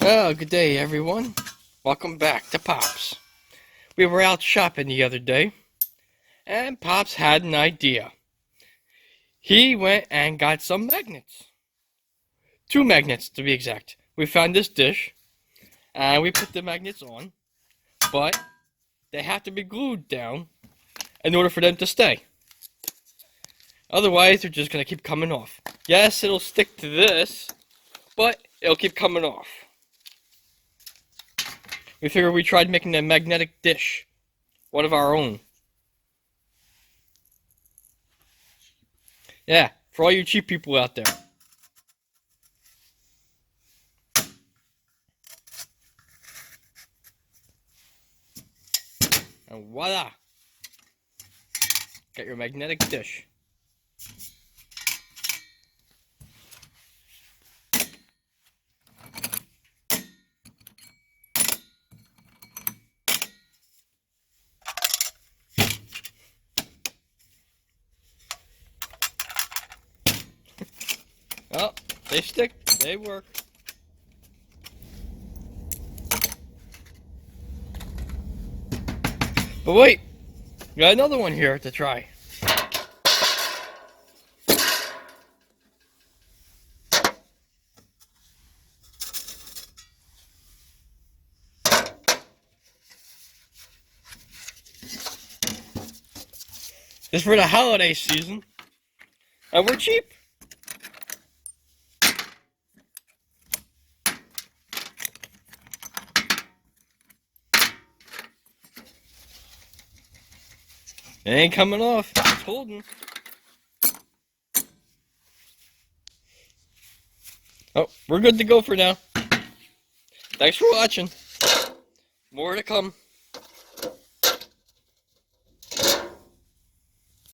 Oh, good day, everyone. Welcome back to Pops. We were out shopping the other day, and Pops had an idea. He went and got some magnets. 2 magnets, to be exact. We found this dish, and we put the magnets on, but they have to be glued down in order for them to stay. Otherwise, they're just going to keep coming off. Yes, it'll stick to this, but it'll keep coming off. We figured we tried making a magnetic dish, one of our own. Yeah, for all you cheap people out there. And voila! Got your magnetic dish. Oh, they stick, they work. But wait, got another one here to try. It's for the holiday season, and we're cheap. It ain't coming off. It's holding. Oh, we're good to go for now. Thanks for watching. More to come.